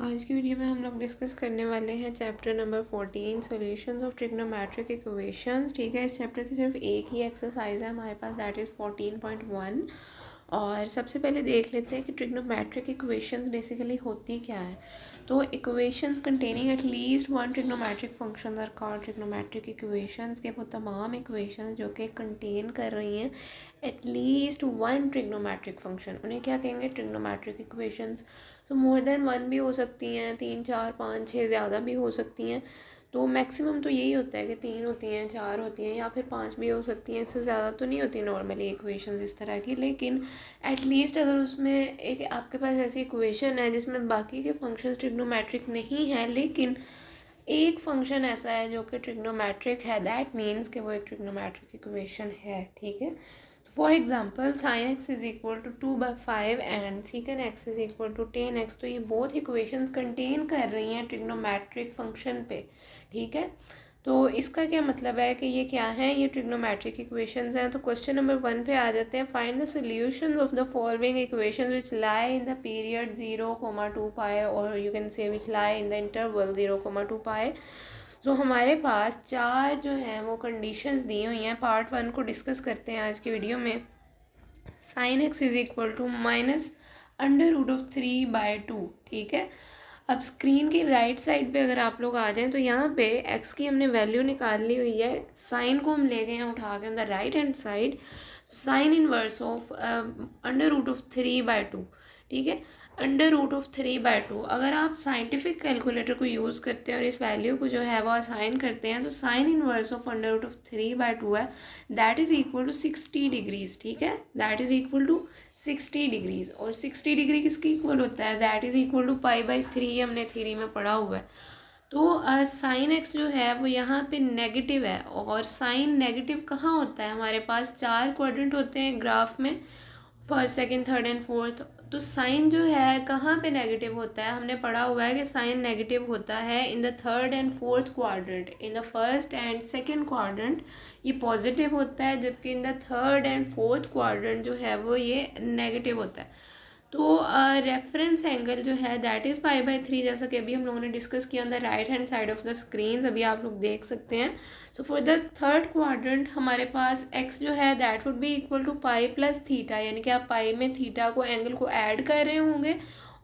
आज की वीडियो में हम लोग डिस्कस करने वाले हैं chapter number 14 solutions of trigonometric equations. ठीक है, इस चैप्टर की सिर्फ एक ही एक्सरसाइज है हमारे पास, दैट इज़ 14.1। और सबसे पहले देख लेते हैं कि ट्रिग्नोमेट्रिक इक्वेशंस बेसिकली होती क्या है। तो equations containing at least one trigonometric function are called trigonometric equations. के वो तमाम इक्वेशंस जो कि कंटेन कर रही हैं eight least one trigonometric function, उन्हें क्या कहेंगे? Trigonometric equations. तो मोर देन वन भी हो सकती हैं, 3 4 5 6 ज़्यादा भी हो सकती हैं। तो मैक्सिमम तो यही होता है कि 3 होती हैं, 4 होती हैं या फिर 5 भी हो सकती हैं। इससे ज़्यादा तो नहीं होती नॉर्मली इक्वेशंस इस तरह की। लेकिन एटलीस्ट अगर उसमें एक आपके पास ऐसी इक्वेशन है जिसमें बाकी के फंक्शंस ट्रिग्नोमेट्रिक नहीं है लेकिन एक फंक्शन ऐसा है जो कि ट्रिग्नोमेट्रिक है, दैट मीन्स कि वो एक ट्रिग्नोमेट्रिक इक्वेशन है। ठीक है, for example sin x is equal to 2/5 and secant x is equal to 10x। तो ये बोथ इक्वेशंस कंटेन कर रही हैं ट्रिग्नोमेट्रिक फंक्शन पे। ठीक है, तो इसका क्या मतलब है कि ये क्या है? ये ट्रिग्नोमेट्रिक इक्वेशंस हैं। तो क्वेश्चन नंबर 1 पे आ जाते हैं। Find the solutions of the following equations which lie in the period 0, 2 पाई और you can say which lie in the interval 0, 2 पाई। तो हमारे पास चार जो हैं वो कंडीशंस दी हुई हैं। पार्ट 1 को डिस्कस करते हैं आज की वीडियो में। sin x is equal to -√3/2। ठीक है, अब स्क्रीन की राइट साइड पे अगर आप लोग आ जाएं तो यहाँ पे x की हमने वैल्यू निकाल ली हुई है। साइन को हम ले गए हैं उठा के on the right hand side, sine inverse of √3/2। ठीक है, √3/2 अगर आप साइंटिफिक कैलकुलेटर को यूज़ करते हैं और इस वैल्यू को जो है वो असाइन करते हैं तो साइन इनवर्स ऑफ √3/2 है, that is equal to 60 degrees. ठीक है, that is equal to 60 degrees. और 60 डिग्री किसके इक्वल होता है? That is equal to π/3। हमने थ्योरी में पढ़ा हुआ है। तो साइन एक्स जो है वो यहाँ पे नेगेटिव है। और साइन नेगेटिव कहाँ होता है? हमारे पास 4 क्वाड्रेंट होते हैं ग्राफ में, first second third and fourth. तो साइन जो है कहाँ पे नेगेटिव होता है? हमने पढ़ा हुआ है कि साइन नेगेटिव होता है in the third and fourth quadrant. In the first and second quadrant ये पॉजिटिव होता है, जबकि in the third and fourth quadrant जो है वो ये नेगेटिव होता है। तो रेफरेंस एंगल जो है दैट इज़ π/3, जैसा कि अभी हम लोगों ने डिस्कस किया on the right hand side of the screen, अभी आप लोग देख सकते हैं। So for the third quadrant हमारे पास x जो है that would be equal to π+θ, यानी कि आप पाई में थीटा को एंगल को ऐड कर रहे होंगे।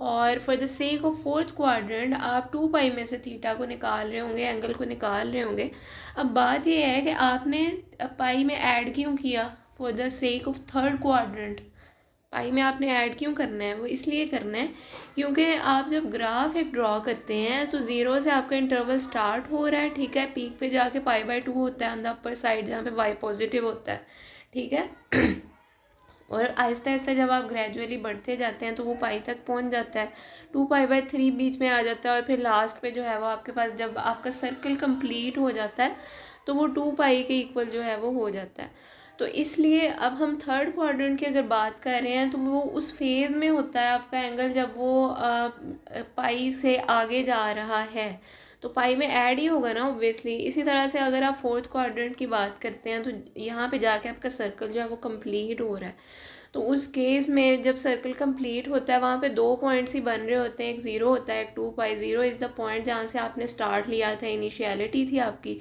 और for the sake of fourth quadrant आप 2 में से थीटा को निकाल रहे होंगे, एंगल को निकाल रहे होंगे। अब बात यह है कि आपने पाई में ऐड क्यों किया? For the sake of third quadrant pi में आपने ऐड क्यों करना है? वो इसलिए करना है क्योंकि आप जब ग्राफ एक ड्रॉ करते हैं तो 0 से आपका इंटरवल स्टार्ट हो रहा है। ठीक है, पीक पे जाके π/2 होता है ऑन द अपर साइड जहाँ पे y पॉजिटिव होता है। ठीक है और आहिस्ता आहिस्ता जब आप ग्रेजुअली बढ़ते जाते हैं तो वो पाई तक पहुंच जाता है, 2π/3 बीच में आ जाता है। और फिर लास्ट पे जो है वो आपके पास जब आपका सर्कल कंप्लीट हो जाता है तो वो 2 के इक्वल जो है वो हो जाता है। तो इसलिए अब हम थर्ड क्वाड्रेंट की अगर बात कर रहे हैं तो वो उस फेज़ में होता है आपका एंगल जब वो पाई से आगे जा रहा है, तो पाई में ऐड ही होगा ना ऑब्वियसली। इसी तरह से अगर आप फोर्थ क्वाड्रेंट की बात करते हैं तो यहाँ पे जाके आपका सर्कल जो है वो कंप्लीट हो रहा है। तो उस केस में जब सर्कल कंप्लीट होता है वहाँ पे 2 पॉइंट्स ही बन रहे होते हैं, एक 0 होता है, एक 2π। 0 इज़ द पॉइंट जहाँ से आपने स्टार्ट लिया था, इनिशियलिटी थी आपकी।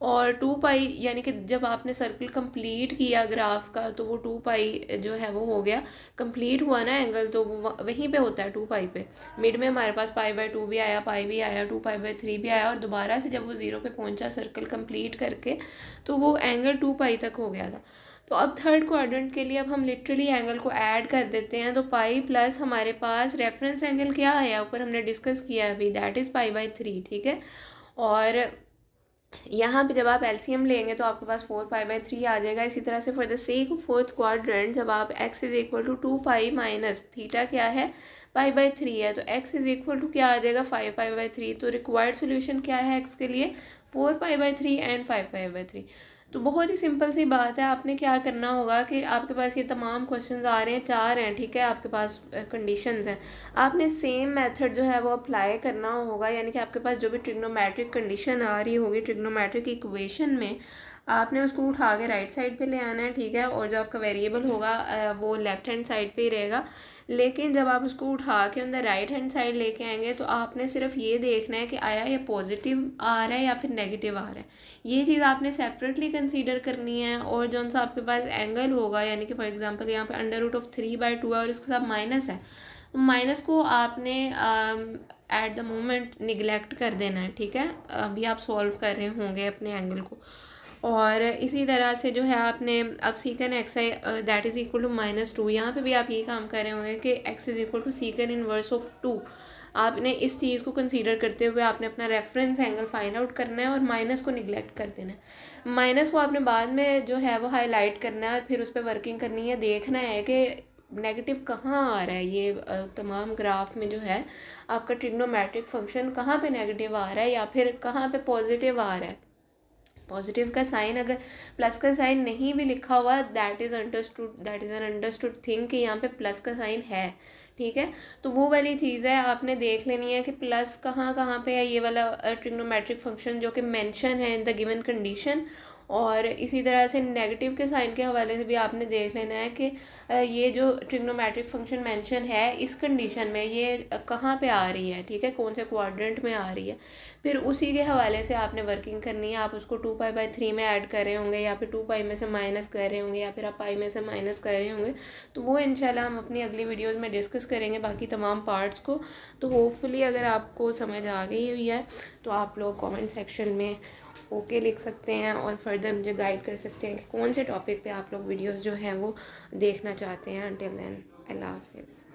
और 2π यानी कि जब आपने सर्कल कंप्लीट किया ग्राफ का तो वो 2π जो है वो हो गया, कंप्लीट हुआ ना एंगल, तो वो वहीं पे होता है 2π पे। मिड में हमारे पास π/2 भी आया, पाई भी आया, 2π/3 भी आया और दोबारा से जब वो 0 पे पहुंचा सर्कल कंप्लीट करके तो वो एंगल 2π तक हो गया था। तो अब थर्ड क्वाड्रेंट के लिए अब हम लिटरली एंगल को ऐड कर देते हैं। तो पाई प्लस हमारे पास रेफरेंस एंगल क्या आया ऊपर हमने डिस्कस किया अभी, दैट इज़ π/3। ठीक है, और यहाँ पे जब आप एलसीएम लेंगे तो आपके पास 4π/3 आ जाएगा। इसी तरह से for the sake of fourth quadrant जब आप x is equal to 2π minus theta क्या है? π/3 है, तो x इज इक्वल टू क्या आ जाएगा? 5π/3। तो रिक्वायर्ड सोल्यूशन क्या है x के लिए? 4π/3 एंड 5π/3। तो बहुत ही सिंपल सी बात है। आपने क्या करना होगा कि आपके पास ये तमाम क्वेश्चंस आ रहे हैं, 4 हैं। ठीक है, आपके पास कंडीशंस हैं, आपने सेम मेथड जो है वो अप्लाई करना होगा। यानी कि आपके पास जो भी ट्रिग्नोमेट्रिक कंडीशन आ रही होगी ट्रिग्नोमेट्रिक इक्वेशन में, आपने उसको उठा के राइट साइड पे ले आना है। ठीक है, और जो आपका वेरिएबल होगा वो लेफ्ट हैंड साइड पे ही रहेगा। लेकिन जब आप उसको उठा के on the right hand side लेके आएंगे तो आपने सिर्फ ये देखना है कि आया ये पॉजिटिव आ रहा है या फिर नेगेटिव आ रहा है, ये चीज़ आपने सेपरेटली कंसीडर करनी है। और जो सा आपके पास एंगल होगा, यानी कि फॉर एग्जांपल यहाँ पे √3/2 है और इसके साथ माइनस है, तो माइनस को आपने एट द मोमेंट निगलेक्ट कर देना है, ठीक है। अभी आप सॉल्व कर रहे होंगे अपने एंगल को। और इसी तरह से जो है आपने अब सीकन एक्स आई दैट इज़ इक्वल टू -2, यहाँ पे भी आप यही काम कर रहे होंगे कि x is equal to secant inverse of 2। आपने इस चीज़ को कंसीडर करते हुए आपने अपना रेफरेंस एंगल फाइंड आउट करना है और माइनस को निगलेक्ट कर देना है। माइनस को आपने बाद में जो है वो हाईलाइट करना है और फिर उस पर वर्किंग करनी है, देखना है कि नेगेटिव कहाँ आ रहा है। ये तमाम ग्राफ में जो है आपका ट्रिग्नोमेट्रिक फंक्शन कहाँ पे नेगेटिव आ रहा है या फिर कहाँ पे पॉजिटिव आ रहा है। पॉजिटिव का साइन, अगर प्लस का साइन नहीं भी लिखा हुआ, that is an understood thing कि यहाँ पे प्लस का साइन है, ठीक है। तो वो वाली चीज़ है आपने देख लेनी है कि प्लस कहाँ कहाँ पे है, ये वाला ट्रिग्नोमेट्रिक फंक्शन जो कि मेंशन है इन द गिवन कंडीशन। और इसी तरह से नेगेटिव के साइन के हवाले से भी आपने देख लेना है कि ये जो ट्रिग्नोमेट्रिक फंक्शन मेंशन है इस कंडीशन में ये कहाँ पे आ रही है, ठीक है, कौन से क्वाड्रेंट में आ रही है। फिर उसी के हवाले से आपने वर्किंग करनी है। आप उसको 2π/3 में ऐड कर रहे होंगे या फिर 2π में से माइनस कर रहे होंगे या फिर आप पाई में से माइनस कर रहे होंगे, तो वो इंशाल्लाह हम अपनी अगली वीडियोज़ में डिस्कस करेंगे बाकी तमाम पार्ट्स को। तो होपफुली अगर आपको समझ आ गई हुई है तो आप लोग कमेंट सेक्शन में ओके लिख सकते हैं और फर्दर मुझे गाइड कर सकते हैं कि कौन से टॉपिक पे आप लोग वीडियोस जो हैं वो देखना चाहते हैं। अंटिल देन, अल्लाह हाफिज़।